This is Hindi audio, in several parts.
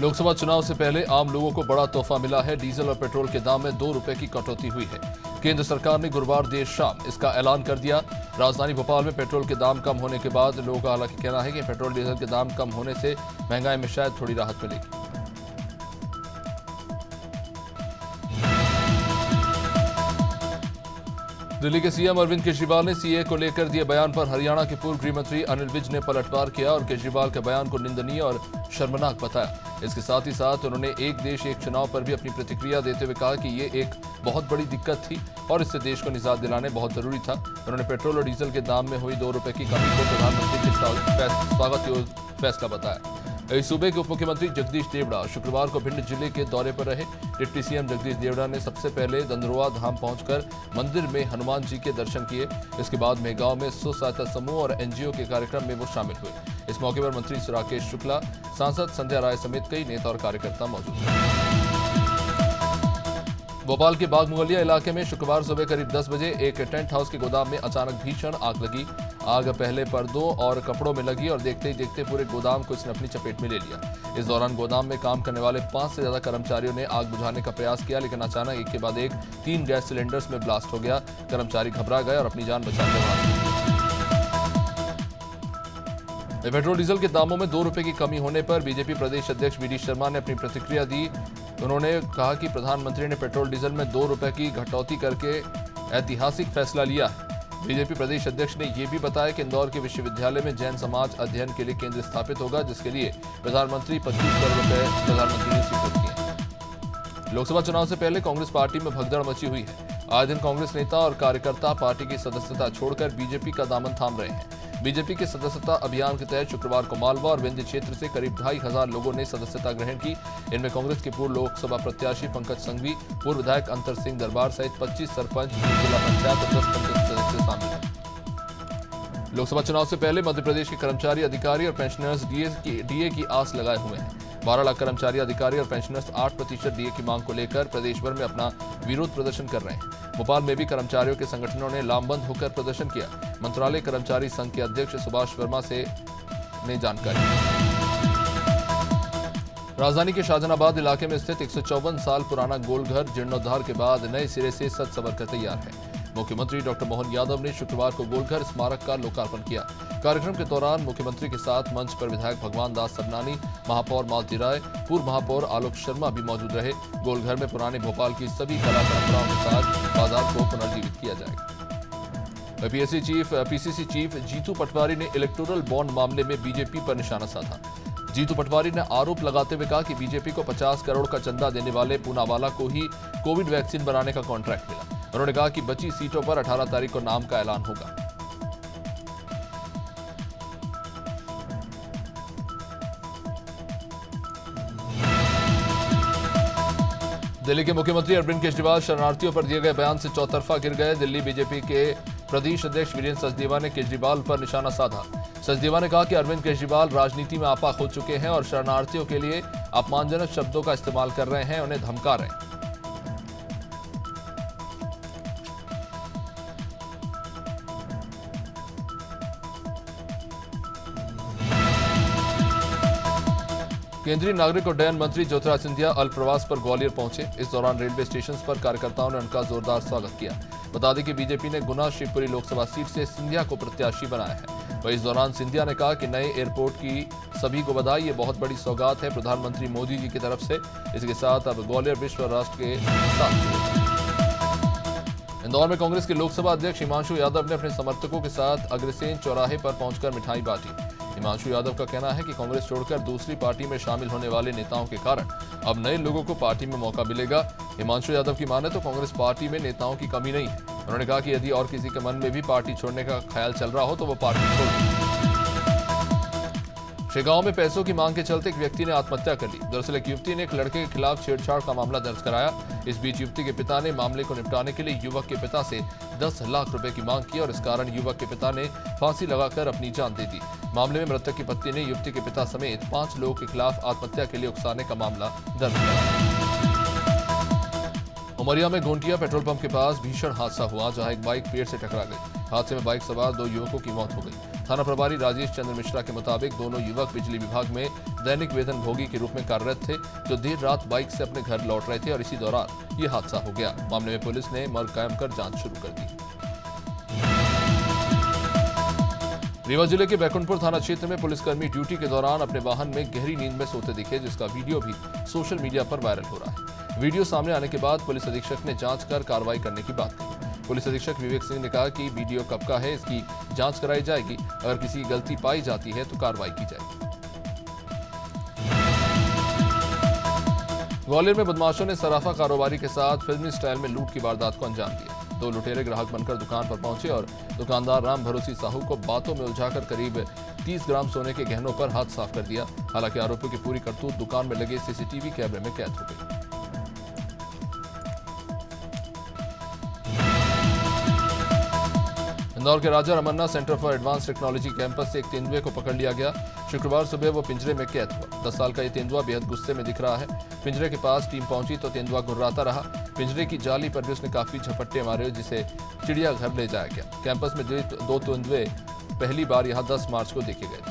लोकसभा चुनाव से पहले आम लोगों को बड़ा तोहफा मिला है। डीजल और पेट्रोल के दाम में 2 रुपए की कटौती हुई है। केंद्र सरकार ने गुरुवार देर शाम इसका ऐलान कर दिया। राजधानी भोपाल में पेट्रोल के दाम कम होने के बाद लोगों का हालांकि कहना है कि पेट्रोल डीजल के दाम कम होने से महंगाई में शायद थोड़ी राहत मिलेगी। दिल्ली के सीएम अरविंद केजरीवाल ने सीए को लेकर दिए बयान पर हरियाणा के पूर्व गृह मंत्री अनिल विज ने पलटवार किया और केजरीवाल के बयान को निंदनीय और शर्मनाक बताया। इसके साथ ही साथ उन्होंने एक देश एक चुनाव पर भी अपनी प्रतिक्रिया देते हुए कहा कि ये एक बहुत बड़ी दिक्कत थी और इससे देश को निजात दिलाने बहुत जरूरी था। उन्होंने पेट्रोल और डीजल के दाम में हुई 2 रुपए की कमी को प्रधानमंत्री के स्वागत योग्य फैसला बताया। इस सूबे के उप मुख्यमंत्री जगदीश देवड़ा शुक्रवार को भिंड जिले के दौरे पर रहे। डिप्टी सीएम जगदीश देवड़ा ने सबसे पहले दंदरोआ धाम पहुंचकर मंदिर में हनुमान जी के दर्शन किए। इसके बाद मेगांव में स्व सहायता समूह और एनजीओ के कार्यक्रम में वो शामिल हुए। इस मौके पर मंत्री राकेश शुक्ला, सांसद संध्या राय समेत कई नेता और कार्यकर्ता मौजूद थे। भोपाल के बागमुगलिया इलाके में शुक्रवार सुबह करीब 10 बजे एक टेंट हाउस के गोदाम में अचानक भीषण आग लगी। आग पहले पर्दों और कपड़ों में लगी और देखते ही देखते पूरे गोदाम को इसने अपनी चपेट में ले लिया। इस दौरान गोदाम में काम करने वाले 5 से ज्यादा कर्मचारियों ने आग बुझाने का प्रयास किया, लेकिन अचानक एक के बाद एक 3 गैस सिलेंडर्स में ब्लास्ट हो गया। कर्मचारी घबरा गए और अपनी जान बचाने भाग गए। पेट्रोल डीजल के दामों में 2 रुपए की कमी होने पर बीजेपी प्रदेश अध्यक्ष वी डी शर्मा ने अपनी प्रतिक्रिया दी। उन्होंने कहा कि प्रधानमंत्री ने पेट्रोल डीजल में 2 रुपए की कटौती करके ऐतिहासिक फैसला लिया है। बीजेपी प्रदेश अध्यक्ष ने यह भी बताया कि इंदौर के विश्वविद्यालय में जैन समाज अध्ययन के लिए केंद्र स्थापित होगा, जिसके लिए प्रधानमंत्री 25 करोड़ रुपए प्रधानमंत्री ने स्वीकृत किए। लोकसभा चुनाव से पहले कांग्रेस पार्टी में भगदड़ मची हुई है। आज दिन कांग्रेस नेता और कार्यकर्ता पार्टी की सदस्यता छोड़कर बीजेपी का दामन थाम रहे हैं। बीजेपी के सदस्यता अभियान के तहत शुक्रवार को मालवा और विंध्य क्षेत्र से करीब 2,500 लोगों ने सदस्यता ग्रहण की। इनमें कांग्रेस के पूर्व लोकसभा प्रत्याशी पंकज संघवी, पूर्व विधायक अंतर सिंह दरबार सहित 25 सरपंच, जिला पंचायत और 10 पंचायत सदस्य शामिल हैं। लोकसभा चुनाव से पहले मध्य प्रदेश के कर्मचारी, अधिकारी और पेंशनर्स डीए की आस लगाए हुए हैं। 12 लाख कर्मचारी, अधिकारी और पेंशनर्स 8% डीए की मांग को लेकर प्रदेश भर में अपना विरोध प्रदर्शन कर रहे हैं। भोपाल में भी कर्मचारियों के संगठनों ने लामबंद होकर प्रदर्शन किया। मंत्रालय कर्मचारी संघ के अध्यक्ष सुभाष वर्मा से ने जानकारी। राजधानी के शाहजहानाबाद इलाके में स्थित 154 साल पुराना गोलघर जीर्णोद्धार के बाद नए सिरे से सज संवर कर तैयार है। मुख्यमंत्री डॉक्टर मोहन यादव ने शुक्रवार को गोलघर स्मारक का लोकार्पण किया। कार्यक्रम के दौरान मुख्यमंत्री के साथ मंच पर विधायक भगवान दास सबनानी, महापौर मालती राय, पूर्व महापौर आलोक शर्मा भी मौजूद रहे। गोलघर में पुराने भोपाल की सभी कला परंपराओं के साथ बाजार को पुनर्जीवित किया जाएगा। पीसीसी चीफ जीतू पटवारी ने इलेक्टोरल बॉन्ड मामले में बीजेपी पर निशाना साधा। जीतू पटवारी ने आरोप लगाते हुए कहा कि बीजेपी को 50 करोड़ का चंदा देने वाले पूनावाला को ही कोविड वैक्सीन बनाने का कॉन्ट्रैक्ट मिला। उन्होंने कहा कि बची सीटों पर 18 तारीख को नाम का ऐलान होगा। दिल्ली के मुख्यमंत्री अरविंद केजरीवाल शरणार्थियों पर दिए गए बयान से चौतरफा गिर गए। दिल्ली बीजेपी के प्रदेश अध्यक्ष वीरेंद्र सचदेवा ने केजरीवाल पर निशाना साधा। सचदेवा ने कहा कि अरविंद केजरीवाल राजनीति में आपा हो चुके हैं और शरणार्थियों के लिए अपमानजनक शब्दों का इस्तेमाल कर रहे हैं, उन्हें धमका रहे हैं। केंद्रीय नागरिक उड्डयन मंत्री ज्योतिराज सिंधिया अल्प प्रवास पर ग्वालियर पहुंचे। इस दौरान रेलवे स्टेशन पर कार्यकर्ताओं ने उनका जोरदार स्वागत किया। बता दें कि बीजेपी ने गुना शिवपुरी लोकसभा सीट से सिंधिया को प्रत्याशी बनाया है। वहीं इस दौरान सिंधिया ने कहा कि नए एयरपोर्ट की सभी को बधाई, ये बहुत बड़ी सौगात है प्रधानमंत्री मोदी जी की तरफ से। इसके साथ अब ग्वालियर विश्व राष्ट्र के साथ। इंदौर में कांग्रेस के लोकसभा अध्यक्ष हिमांशु यादव ने अपने समर्थकों के साथ अग्रसेन चौराहे पर पहुंचकर मिठाई बांटी। हिमांशु यादव का कहना है कि कांग्रेस छोड़कर दूसरी पार्टी में शामिल होने वाले नेताओं के कारण अब नए लोगों को पार्टी में मौका मिलेगा। हिमांशु यादव की माने तो कांग्रेस पार्टी में नेताओं की कमी नहीं है। उन्होंने कहा कि यदि और किसी के मन में भी पार्टी छोड़ने का ख्याल चल रहा हो तो वो पार्टी छोड़ दे। शेगांव में पैसों की मांग के चलते एक व्यक्ति ने आत्महत्या कर ली। दरअसल एक युवती ने एक लड़के के खिलाफ छेड़छाड़ का मामला दर्ज कराया। इस बीच युवती के पिता ने मामले को निपटाने के लिए युवक के पिता से 10 लाख रुपए की मांग की और इस कारण युवक के पिता ने फांसी लगाकर अपनी जान दे दी। मामले में मृतक की पत्नी ने युवती के पिता समेत 5 लोगों के खिलाफ आत्महत्या के लिए उकसाने का मामला दर्ज कराया। उमरिया में गोंटिया पेट्रोल पंप के पास भीषण हादसा हुआ, जहां एक बाइक पेड़ से टकरा गई। हादसे में बाइक सवार 2 युवकों की मौत हो गई। थाना प्रभारी राजेश चंद्र मिश्रा के मुताबिक दोनों युवक बिजली विभाग में दैनिक वेतन भोगी के रूप में कार्यरत थे, जो देर रात बाइक से अपने घर लौट रहे थे और इसी दौरान ये हादसा हो गया। मामले में पुलिस ने मर्ग कायम कर जांच शुरू कर दी। रीवा जिले के बैकुंठपुर थाना क्षेत्र में पुलिसकर्मी ड्यूटी के दौरान अपने वाहन में गहरी नींद में सोते दिखे, जिसका वीडियो भी सोशल मीडिया पर वायरल हो रहा है। वीडियो सामने आने के बाद पुलिस अधीक्षक ने जांच कर कार्रवाई करने की बात कही। पुलिस अधीक्षक विवेक सिंह ने कहा कि वीडियो कब का है, इसकी जांच कराई जाएगी। अगर किसी की गलती पाई जाती है तो कार्रवाई की जाएगी। ग्वालियर में बदमाशों ने सराफा कारोबारी के साथ फिल्मी स्टाइल में लूट की वारदात को अंजाम दिया। 2 लुटेरे ग्राहक बनकर दुकान पर पहुंचे और दुकानदार राम भरोसी साहू को बातों में उलझाकर करीब 30 ग्राम सोने के गहनों पर हाथ साफ कर दिया। हालांकि आरोपियों की पूरी करतूत दुकान में लगे सीसीटीवी कैमरे में कैद हो गई। इंदौर के Raja Ramanna centre for advance technology campus से एक तेंदुए को पकड़ लिया गया। शुक्रवार सुबह वो पिंजरे में कैद हुआ। 10 साल का ये तेंदुआ बेहद गुस्से में दिख रहा है। पिंजरे के पास टीम पहुंची तो तेंदुआ गुर्राता रहा। पिंजरे की जाली पर भी उसने काफी झपट्टे मारे, जिसे चिड़ियाघर ले जाया गया। कैंपस में 2 तेंदुए पहली बार यहां 10 मार्च को देखे गए।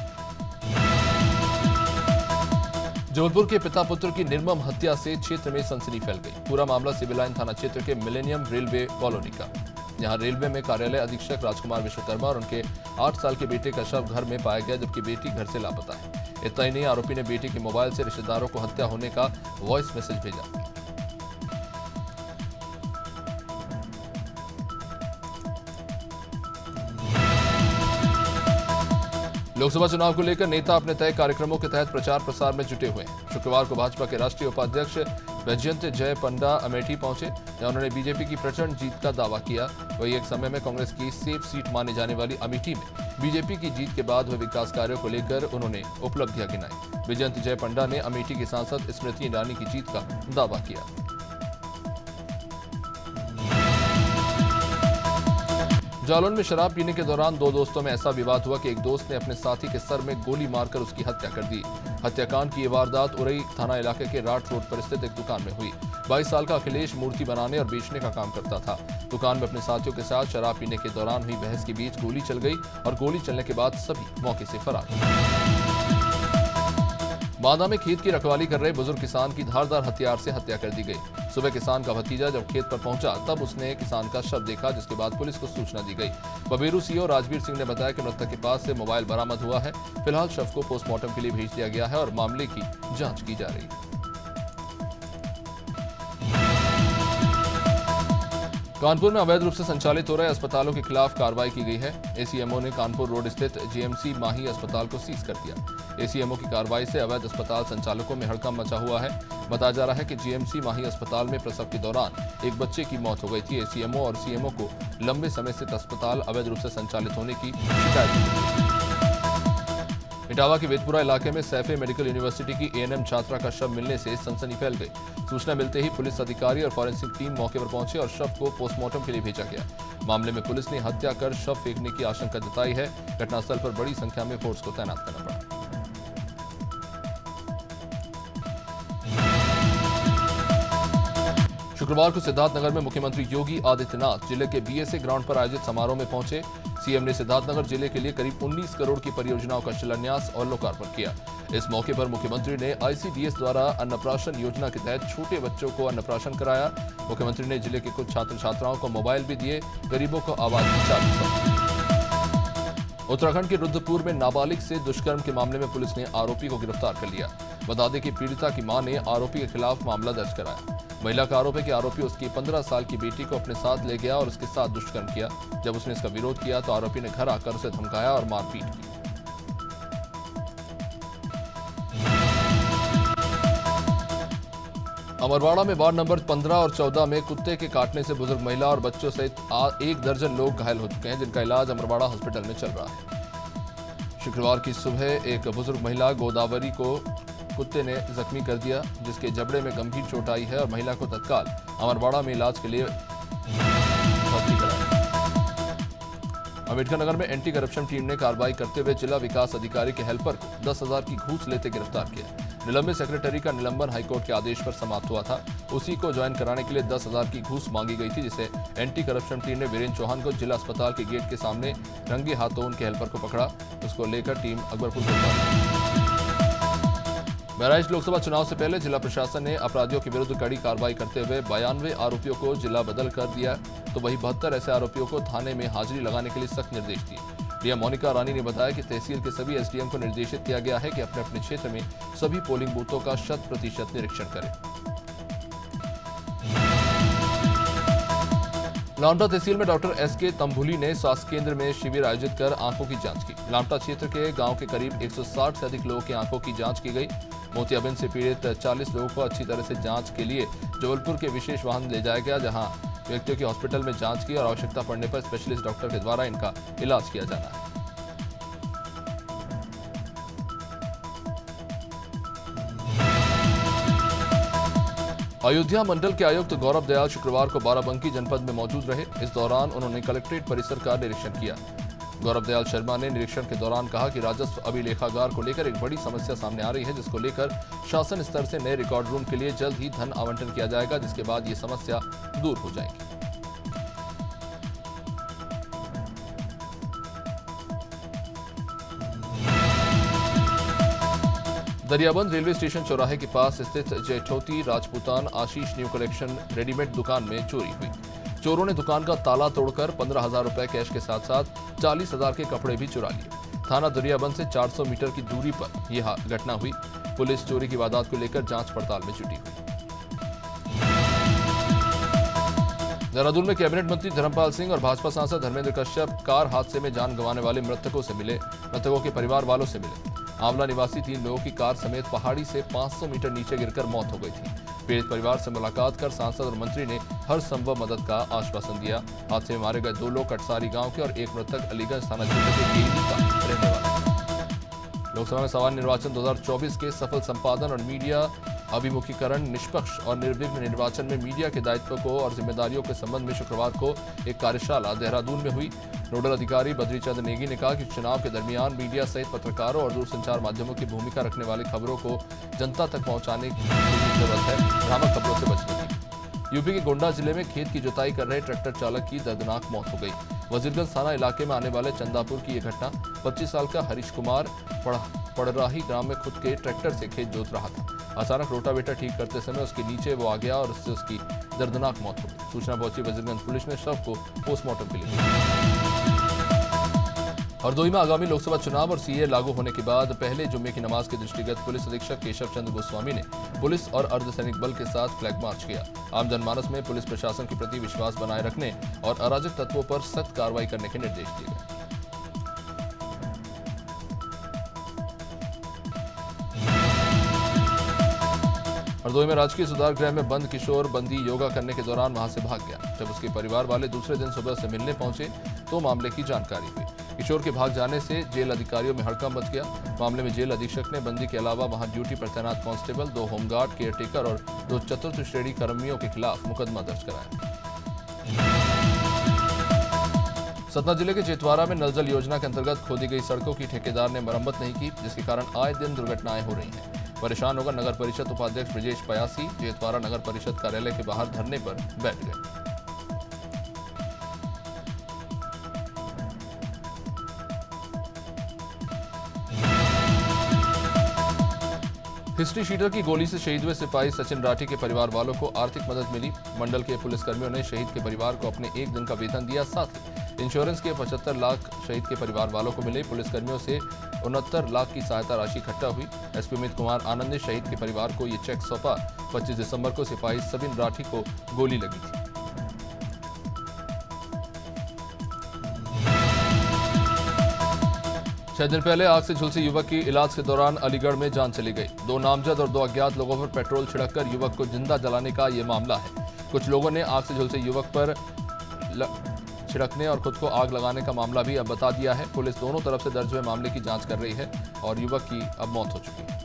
जबलपुर के पिता पुत्र की निर्मम हत्या से क्षेत्र में सनसनी फैल गई। पूरा मामला सिविल लाइन थाना क्षेत्र के मिलेनियम रेलवे कॉलोनी का, जहां रेलवे में कार्यालय अधीक्षक राजकुमार विश्वकर्मा और उनके 8 साल के बेटे का शव घर में पाया गया, जबकि बेटी घर से लापता है। इतना ही नहीं, आरोपी ने बेटी के मोबाइल से रिश्तेदारों को हत्या होने का वॉइस मैसेज भेजा। लोकसभा चुनाव को लेकर नेता अपने तय कार्यक्रमों के तहत प्रचार प्रसार में जुटे हुए हैं। शुक्रवार को भाजपा के राष्ट्रीय उपाध्यक्ष वैजयंत जय पंडा अमेठी पहुंचे, जहां उन्होंने बीजेपी की प्रचंड जीत का दावा किया। वहीं एक समय में कांग्रेस की सेफ सीट माने जाने वाली अमेठी में बीजेपी की जीत के बाद हुए विकास कार्यों को लेकर उन्होंने उपलब्धियां गिनाई। वैजयंत जय पंडा ने अमेठी की सांसद स्मृति ईरानी की जीत का दावा किया। जालौन में शराब पीने के दौरान 2 दोस्तों में ऐसा विवाद हुआ कि एक दोस्त ने अपने साथी के सर में गोली मारकर उसकी हत्या कर दी। हत्याकांड की ये वारदात उरई थाना इलाके के राट रोड पर स्थित एक दुकान में हुई। 22 साल का अखिलेश मूर्ति बनाने और बेचने का काम करता था। दुकान में अपने साथियों के साथ शराब पीने के दौरान हुई बहस के बीच गोली चल गई और गोली चलने के बाद सभी मौके से फरार। बांदा में खेत की रखवाली कर रहे बुजुर्ग किसान की धारदार हथियार से हत्या कर दी गई। सुबह किसान का भतीजा जब खेत पर पहुंचा तब उसने किसान का शव देखा, जिसके बाद पुलिस को सूचना दी गई। बबेरू सीओ राजवीर सिंह ने बताया कि मृतक के पास से मोबाइल बरामद हुआ है। फिलहाल शव को पोस्टमार्टम के लिए भेज दिया गया है और मामले की जांच की जा रही है। कानपुर में अवैध रूप से संचालित हो रहे अस्पतालों के खिलाफ कार्रवाई की गई है। एसीएमओ ने कानपुर रोड स्थित जीएमसी माही अस्पताल को सीज कर दिया। एसीएमओ की कार्रवाई से अवैध अस्पताल संचालकों में हड़कंप मचा हुआ है। बताया जा रहा है कि जीएमसी माही अस्पताल में प्रसव के दौरान एक बच्चे की मौत हो गई थी। एसीएमओ और सीएमओ को लंबे समय से अस्पताल अवैध रूप से संचालित होने की शिकायत थी। इटावा के वेदपुरा इलाके में सैफे मेडिकल यूनिवर्सिटी की एएनएम छात्रा का शव मिलने से सनसनी फैल गई। सूचना मिलते ही पुलिस अधिकारी और फॉरेंसिक टीम मौके पर पहुंचे और शव को पोस्टमार्टम के लिए भेजा गया। मामले में पुलिस ने हत्या कर शव फेंकने की आशंका जताई है। घटनास्थल पर बड़ी संख्या में फोर्स को तैनात करना पड़ा। शुक्रवार को सिद्धार्थनगर में मुख्यमंत्री योगी आदित्यनाथ जिले के बीएसए ग्राउंड पर आयोजित समारोह में पहुंचे। सीएम ने सिद्धार्थनगर जिले के लिए करीब 19 करोड़ की परियोजनाओं का शिलान्यास और लोकार्पण किया। इस मौके पर मुख्यमंत्री ने आईसीडीएस द्वारा अन्नप्राशन योजना के तहत छोटे बच्चों को अन्नप्राशन कराया। मुख्यमंत्री ने जिले के कुछ छात्र छात्राओं को मोबाइल भी दिए। गरीबों को आवास की चाबी सौंपी। उत्तराखंड के रुद्रपुर में नाबालिग से दुष्कर्म के मामले में पुलिस ने आरोपी को गिरफ्तार कर लिया। बता दें कि पीड़िता की मां ने आरोपी के खिलाफ मामला दर्ज कराया। महिला का आरोप है कि आरोपी उसकी 15 साल की बेटी को अपने साथ ले गया और उसके साथ दुष्कर्म किया। जब उसने इसका विरोध किया तो आरोपी ने घर आकर उसे धमकाया और मारपीट की। अमरवाड़ा में वार्ड नंबर 15 और 14 में कुत्ते के काटने से बुजुर्ग महिला और बच्चों सहित 1 दर्जन लोग घायल हो चुके हैं, जिनका इलाज अमरवाड़ा हॉस्पिटल में चल रहा है। शुक्रवार की सुबह एक बुजुर्ग महिला गोदावरी को कुत्ते ने जख्मी कर दिया, जिसके जबड़े में गंभीर चोट आई है और महिला को तत्काल अमरवाड़ा में इलाज के लिए भर्ती कराया। अम्बेडकर नगर में एंटी करप्शन टीम ने कार्रवाई करते हुए जिला विकास अधिकारी के हेल्पर को 10,000 की घूस लेते गिरफ्तार किया। निलंबित सेक्रेटरी का निलंबन हाईकोर्ट के आदेश पर समाप्त हुआ था। उसी को ज्वाइन कराने के लिए 10,000 की घूस मांगी गई थी, जिसे एंटी करप्शन टीम ने वीरेंद्र चौहान को जिला अस्पताल के गेट के सामने रंगे हाथों उनके हेल्पर को पकड़ा। उसको लेकर टीम अकबरपुर पहुंची। बहराइच लोकसभा चुनाव से पहले जिला प्रशासन ने अपराधियों के विरुद्ध कड़ी कार्रवाई करते हुए 92 आरोपियों को जिला बदल कर दिया, तो वहीं 72 ऐसे आरोपियों को थाने में हाजिरी लगाने के लिए सख्त निर्देश दिए। डीएम मोनिका रानी ने बताया कि तहसील के सभी एसडीएम को निर्देशित किया गया है कि अपने अपने क्षेत्र में सभी पोलिंग बूथों का 100% निरीक्षण करें। लामटा तहसील में डॉक्टर एसके तंभुली ने स्वास्थ्य केंद्र में शिविर आयोजित कर आंखों की जांच की। लामटा क्षेत्र के गांव के करीब 160 से अधिक लोगों की आंखों की जांच की गई। मोतियाबिंद से पीड़ित 40 लोगों को अच्छी तरह से जांच के लिए जबलपुर के विशेष वाहन ले जाया गया, जहां व्यक्तियों की हॉस्पिटल में जांच की और आवश्यकता पड़ने पर स्पेशलिस्ट डॉक्टर के द्वारा इनका इलाज किया जाना है। अयोध्या मंडल के आयुक्त गौरव दयाल शुक्रवार को बाराबंकी जनपद में मौजूद रहे। इस दौरान उन्होंने कलेक्ट्रेट परिसर का निरीक्षण किया। गौरव दयाल शर्मा ने निरीक्षण के दौरान कहा कि राजस्व अभिलेखागार को लेकर एक बड़ी समस्या सामने आ रही है, जिसको लेकर शासन स्तर से नए रिकॉर्ड रूम के लिए जल्द ही धन आवंटन किया जाएगा, जिसके बाद ये समस्या दूर हो जाएगी। दरियाबंद रेलवे स्टेशन चौराहे के पास स्थित जयठौती राजपूतान आशीष न्यू कलेक्शन रेडीमेड दुकान में चोरी हुई। चोरों ने दुकान का ताला तोड़कर 15,000 रुपए कैश के साथ साथ 40,000 के कपड़े भी चुरा लिए। थाना दरियाबंद से 400 मीटर की दूरी पर यह घटना हुई। पुलिस चोरी की वारदात को लेकर जांच पड़ताल में जुटी हुई। देहरादून में कैबिनेट मंत्री धर्मपाल सिंह और भाजपा सांसद धर्मेंद्र कश्यप कार हादसे में जान गंवाने वाले मृतकों से मिले। मृतकों के परिवार वालों से मिले। आंवला निवासी 3 लोगों की कार समेत पहाड़ी से 500 मीटर नीचे गिरकर मौत हो गई थी। पीड़ित परिवार से मुलाकात कर सांसद और मंत्री ने हर संभव मदद का आश्वासन दिया। हादसे में मारे गए 2 लोग कटसारी गांव के और एक मृतक अलीगंज थाना क्षेत्र के गेली का रहने वाला है। लोकसभा में सामान्य निर्वाचन 2024 के सफल संपादन और मीडिया अभिमुखीकरण, निष्पक्ष और निर्विघ्न निर्वाचन में मीडिया के दायित्व को और जिम्मेदारियों के संबंध में शुक्रवार को एक कार्यशाला देहरादून में हुई। नोडल अधिकारी बद्रीचंद नेगी ने कहा कि चुनाव के दरमियान मीडिया सहित पत्रकारों और दूरसंचार माध्यमों की भूमिका रखने वाली खबरों को जनता तक पहुंचाने की जरूरत है, भ्रामक खबरों से बचने की। यूपी के गोंडा जिले में खेत की जुताई कर रहे ट्रैक्टर चालक की दर्दनाक मौत हो गई। वजीरगंज थाना इलाके में आने वाले चंदापुर की यह घटना 25 साल का हरीश कुमार पड़राही ग्राम में खुद के ट्रैक्टर से खेत जोत रहा था। अचानक रोटावेटर ठीक करते समय उसके नीचे वो आ गया और उससे उसकी दर्दनाक मौत हो गई। सूचना पहुंची वजीरगंज पुलिस ने शव को पोस्टमार्टम के लिए। हरदोई में आगामी लोकसभा चुनाव और सीए लागू होने के बाद पहले जुम्मे की नमाज के दृष्टिगत पुलिस अधीक्षक केशव चंद्र गोस्वामी ने पुलिस और अर्धसैनिक बल के साथ फ्लैग मार्च किया। आम जनमानस में पुलिस प्रशासन के प्रति विश्वास बनाए रखने और अराजक तत्वों पर सख्त कार्रवाई करने के निर्देश दिए गए। हरदोई में राजकीय सुधार गृह में बंद किशोर बंदी योगा करने के दौरान वहां से भाग गया। जब उसके परिवार वाले दूसरे दिन सुबह से मिलने पहुंचे तो मामले की जानकारी हुई। किशोर के भाग जाने से जेल अधिकारियों में हड़कंप मच गया। मामले में जेल अधीक्षक ने बंदी के अलावा वहां ड्यूटी पर तैनात कांस्टेबल, 2 होमगार्ड, केयरटेकर और 2 चतुर्थ श्रेणी कर्मियों के खिलाफ मुकदमा दर्ज कराया। सतना जिले के चेतवारा में नल जल योजना के अंतर्गत खोदी गई सड़कों की ठेकेदार ने मरम्मत नहीं की, जिसके कारण आए दिन दुर्घटनाएं हो रही हैं। परेशान होकर नगर परिषद उपाध्यक्ष ब्रजेश पयासी चेतवारा नगर परिषद कार्यालय के बाहर धरने पर बैठ गए। हिस्ट्री शीटर की गोली से शहीद हुए सिपाही सचिन राठी के परिवार वालों को आर्थिक मदद मिली। मंडल के पुलिसकर्मियों ने शहीद के परिवार को अपने 1 दिन का वेतन दिया। साथ ही इंश्योरेंस के 75 लाख शहीद के परिवार वालों को मिले। पुलिसकर्मियों से 69 लाख की सहायता राशि इकट्ठा हुई। एसपी अमित कुमार आनंद ने शहीद के परिवार को ये चेक सौंपा। 25 दिसंबर को सिपाही सबिन राठी को गोली लगी थी। छह दिन पहले आग से झुलसे युवक की इलाज के दौरान अलीगढ़ में जान चली गई। 2 नामजद और 2 अज्ञात लोगों पर पेट्रोल छिड़ककर युवक को जिंदा जलाने का ये मामला है। कुछ लोगों ने आग से झुलसे युवक पर छिड़कने और खुद को आग लगाने का मामला भी अब बता दिया है। पुलिस दोनों तरफ से दर्ज हुए मामले की जांच कर रही है और युवक की अब मौत हो चुकी है।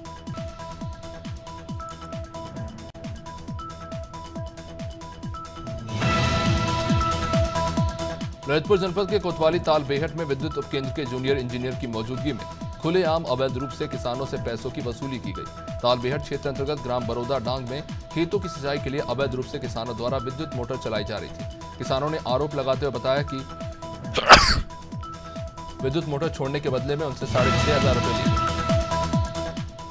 ललितपुर जनपद के कोतवाली ताल बेहट में विद्युत उपकेंद्र के जूनियर इंजीनियर की मौजूदगी में खुलेआम अवैध रूप से किसानों से पैसों की वसूली की गई। तालबेहट क्षेत्र अंतर्गत ग्राम बरोदा डांग में खेतों की सिंचाई के लिए अवैध रूप से किसानों द्वारा विद्युत मोटर चलाई जा रही थी। किसानों ने आरोप लगाते हुए बताया कि विद्युत मोटर छोड़ने के बदले में उनसे 6,500 रुपए लिए।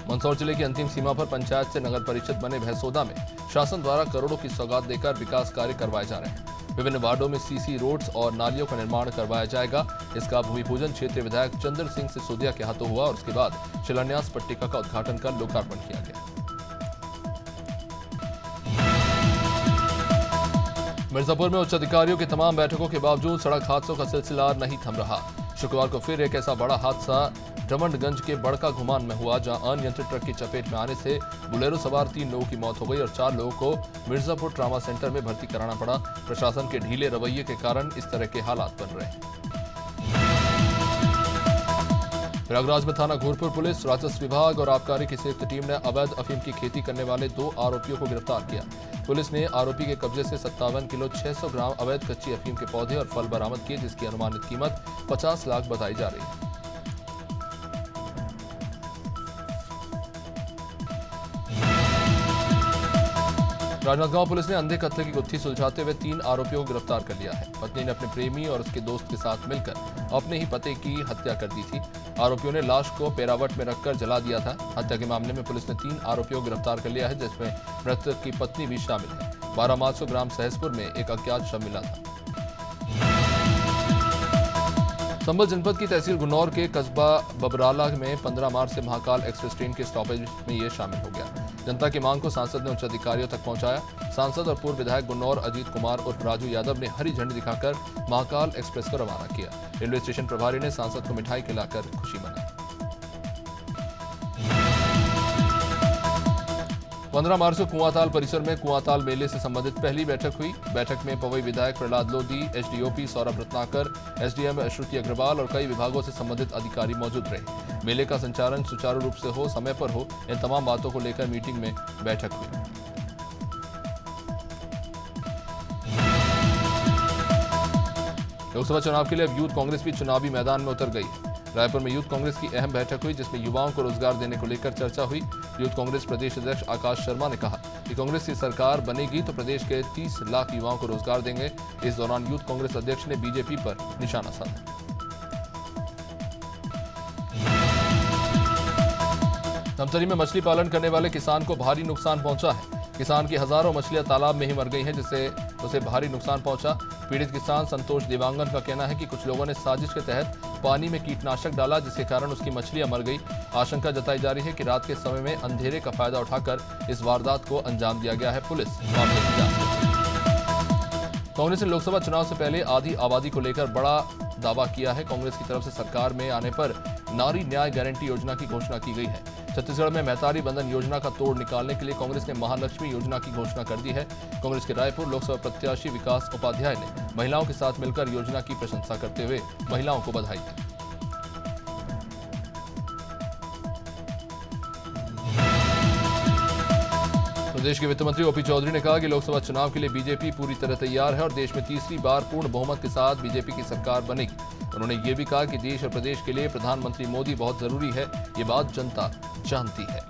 मंदसौर जिले की अंतिम सीमा पर पंचायत से नगर परिषद बने भैंसोदा में शासन द्वारा करोड़ों की सौगात देकर विकास कार्य करवाए जा रहे हैं। विभिन्न वार्डों में सीसी रोड्स और नालियों का निर्माण करवाया जाएगा। इसका भूमि पूजन क्षेत्रीय विधायक चंद्र सिंह सिसोदिया के हाथों हुआ और उसके बाद शिलान्यास पट्टिका का उद्घाटन कर लोकार्पण किया गया। मिर्जापुर में उच्च अधिकारियों की तमाम बैठकों के बावजूद सड़क हादसों का सिलसिला नहीं थम रहा। शुक्रवार को फिर एक ऐसा बड़ा हादसा डमंडगंज के बड़का घुमान में हुआ, जहां अनियंत्रित ट्रक की चपेट में आने से बुलेरो सवार 3 लोगों की मौत हो गई और 4 लोगों को मिर्जापुर ट्रामा सेंटर में भर्ती कराना पड़ा। प्रशासन के ढीले रवैये के कारण इस तरह के हालात बन रहे हैं। प्रयागराज में थाना घोरपुर पुलिस, राजस्व विभाग और आबकारी की संयुक्त टीम ने अवैध अफीम की खेती करने वाले 2 आरोपियों को गिरफ्तार किया। पुलिस ने आरोपी के कब्जे से 57 किलो 600 ग्राम अवैध कच्ची अफीम के पौधे और फल बरामद किए, जिसकी अनुमानित कीमत 50 लाख बताई जा रही है। राजनांदगांव पुलिस ने अंधे कत्ल की गुत्थी सुलझाते हुए 3 आरोपियों को गिरफ्तार कर लिया है। पत्नी ने अपने प्रेमी और उसके दोस्त के साथ मिलकर अपने ही पति की हत्या कर दी थी। आरोपियों ने लाश को पेरावट में रखकर जला दिया था। हत्या के मामले में पुलिस ने 3 आरोपियों को गिरफ्तार कर लिया है, जिसमें मृतक की पत्नी भी शामिल है। 12 मार्च को ग्राम सहसपुर में एक अज्ञात शव मिला था। संभल जनपद की तहसील गुन्नौर के कस्बा बबराला में 15 मार्च से महाकाल एक्सप्रेस ट्रेन के स्टॉपेज में ये शामिल हो गया। जनता की मांग को सांसद ने उच्च अधिकारियों तक पहुंचाया। सांसद और पूर्व विधायक गुन्नौर अजीत कुमार उर्फ राजू यादव ने हरी झंडी दिखाकर महाकाल एक्सप्रेस को रवाना किया। रेलवे स्टेशन प्रभारी ने सांसद को मिठाई खिलाकर खुशी मनाई। 15 मार्च को कुआंताल परिसर में कुआंताल मेले से संबंधित पहली बैठक हुई। बैठक में पवई विधायक प्रहलाद लोधी, एसडीओपी सौरभ रत्नाकर, एसडीएम श्रुति अग्रवाल और कई विभागों से संबंधित अधिकारी मौजूद रहे। मेले का संचालन सुचारू रूप से हो, समय पर हो, इन तमाम बातों को लेकर मीटिंग में बैठक हुई। लोकसभा चुनाव के लिए अब यूथ कांग्रेस भी चुनावी मैदान में उतर गई है। रायपुर में यूथ कांग्रेस की अहम बैठक हुई, जिसमें युवाओं को रोजगार देने को लेकर चर्चा हुई। यूथ कांग्रेस प्रदेश अध्यक्ष आकाश शर्मा ने कहा कि कांग्रेस की सरकार बनेगी तो प्रदेश के 30 लाख युवाओं को रोजगार देंगे। इस दौरान यूथ कांग्रेस अध्यक्ष ने बीजेपी पर निशाना साधा। धमतरी में मछली पालन करने वाले किसान को भारी नुकसान पहुंचा है। किसान की हजारों मछलियां तालाब में ही मर गई हैं, जिससे उसे भारी नुकसान पहुंचा। पीड़ित किसान संतोष देवांगन का कहना है कि कुछ लोगों ने साजिश के तहत पानी में कीटनाशक डाला, जिसके कारण उसकी मछलियां मर गई। आशंका जताई जा रही है कि रात के समय में अंधेरे का फायदा उठाकर इस वारदात को अंजाम दिया गया है। पुलिस मामले की जांच कर रही है। कांग्रेस ने लोकसभा चुनाव से पहले आधी आबादी को लेकर बड़ा दावा किया है। कांग्रेस की तरफ से सरकार में आने पर नारी न्याय गारंटी योजना की घोषणा की गई है। छत्तीसगढ़ में महतारी बंधन योजना का तोड़ निकालने के लिए कांग्रेस ने महालक्ष्मी योजना की घोषणा कर दी है। कांग्रेस के रायपुर लोकसभा प्रत्याशी विकास उपाध्याय ने महिलाओं के साथ मिलकर योजना की प्रशंसा करते हुए महिलाओं को बधाई दी। प्रदेश के वित्त मंत्री ओपी चौधरी ने कहा कि लोकसभा चुनाव के लिए बीजेपी पूरी तरह तैयार है और देश में तीसरी बार पूर्ण बहुमत के साथ बीजेपी की सरकार बनेगी। उन्होंने ये भी कहा कि देश और प्रदेश के लिए प्रधानमंत्री मोदी बहुत जरूरी है, ये बात जनता जानती है।